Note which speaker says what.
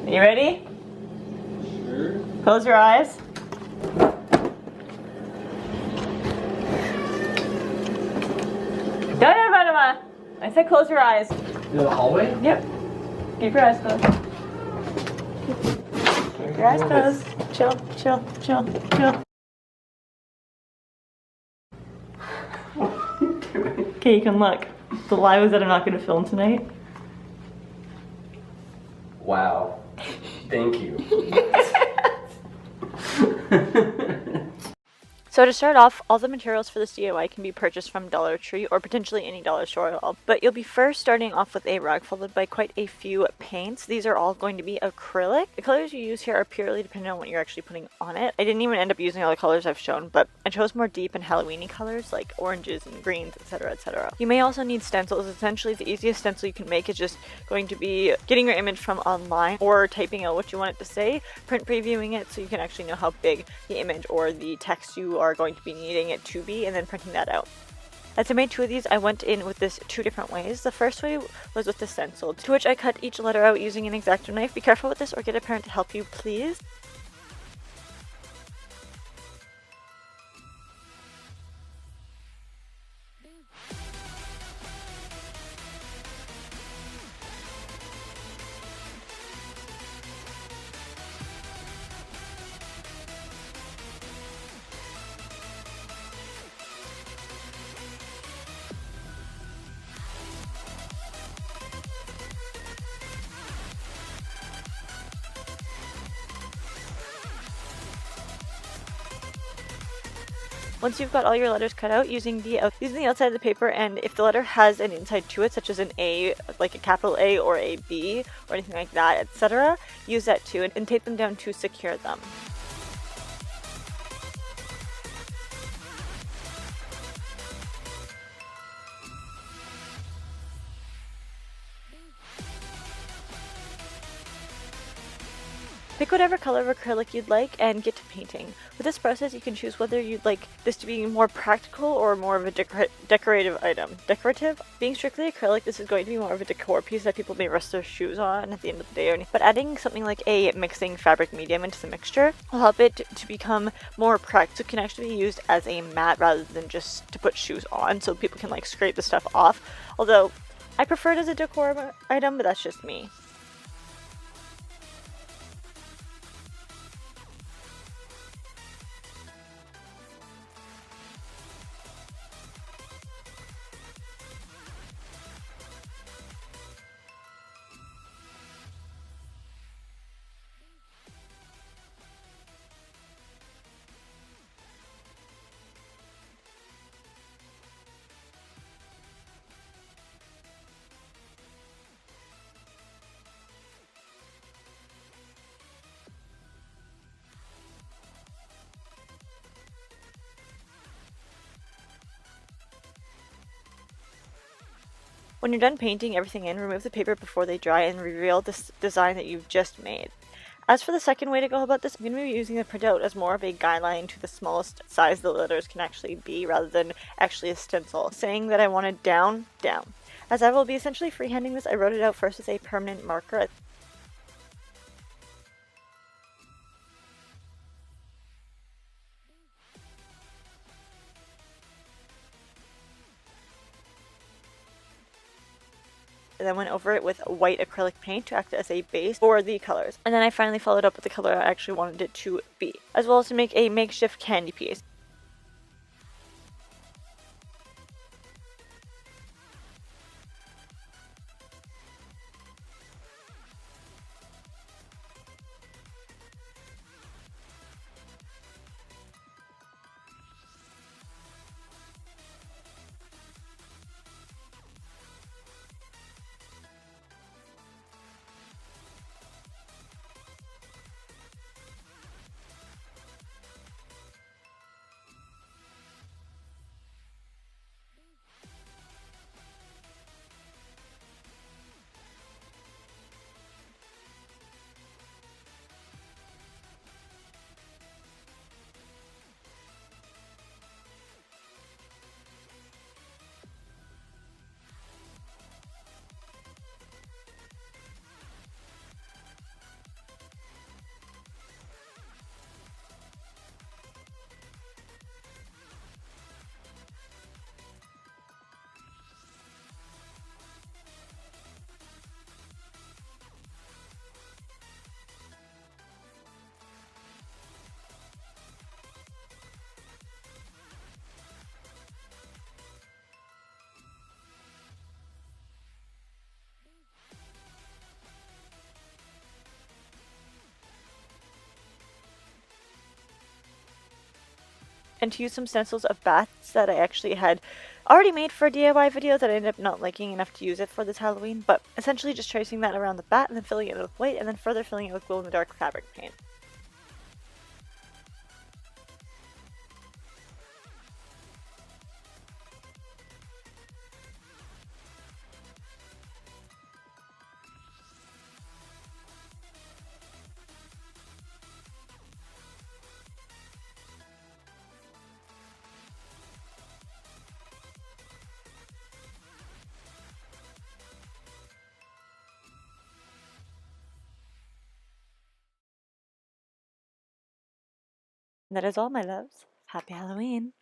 Speaker 1: You ready?
Speaker 2: Sure.
Speaker 1: Close your eyes. Don't. I said close your eyes.
Speaker 2: In the hallway?
Speaker 1: Yep. Keep your eyes closed. Keep your eyes closed. Chill, chill, chill, chill. Okay, you can look. The lie was that I'm not going to film tonight.
Speaker 2: Wow. Thank you.
Speaker 1: So to start off, all the materials for this DIY can be purchased from Dollartree or potentially any dollar store at all. But you'll be first starting off with a rug followed by quite a few paints. These are all going to be acrylic. The colors you use here are purely dependent on what you're actually putting on it. I didn't even end up using all the colors I've shown, but I chose more deep and Halloween-y colors like oranges and greens, etc, etc. You may also need stencils. Essentially, the easiest stencil you can make is just going to be getting your image from online or typing out what you want it to say, print previewing it so you can actually know how big the image or the text you are going to be needing it to be, and then printing that out. As I made two of these, I went in with this two different ways. The first way was with the stencil, to which I cut each letter out using an X-Acto knife. Be careful with this or get a parent to help you, please. Once you've got all your letters cut out, using the outside of the paper, and if the letter has an inside to it, such as an A, like a capital A or a B or anything like that, etc., use that too and tape them down to secure them. Pick whatever color of acrylic you'd like and get to painting. With this process, you can choose whether you'd like this to be more practical or more of a decorative item. Decorative? Being strictly acrylic, this is going to be more of a decor piece that people may rest their shoes on at the end of the day or anything. But adding something like a mixing fabric medium into the mixture will help it to become more practical. It can actually be used as a mat rather than just to put shoes on, so people can like scrape the stuff off. Although, I prefer it as a decor item, but that's just me. When you're done painting everything in, remove the paper before they dry and reveal this design that you've just made. As for the second way to go about this, I'm going to be using the printout as more of a guideline to the smallest size the letters can actually be rather than actually a stencil, saying that I want it down, down. As I will be essentially freehanding this, I wrote it out first with a permanent marker. And then went over it with white acrylic paint to act as a base for the colors. And then I finally followed up with the color I actually wanted it to be, as well as to make a makeshift candy piece. and to use some stencils of bats that I actually had already made for a DIY video that I ended up not liking enough to use it for this Halloween, but essentially just tracing that around the bat and then filling it with white and then further filling it with glow-in-the-dark fabric paint. And that is all, my loves. Happy Halloween!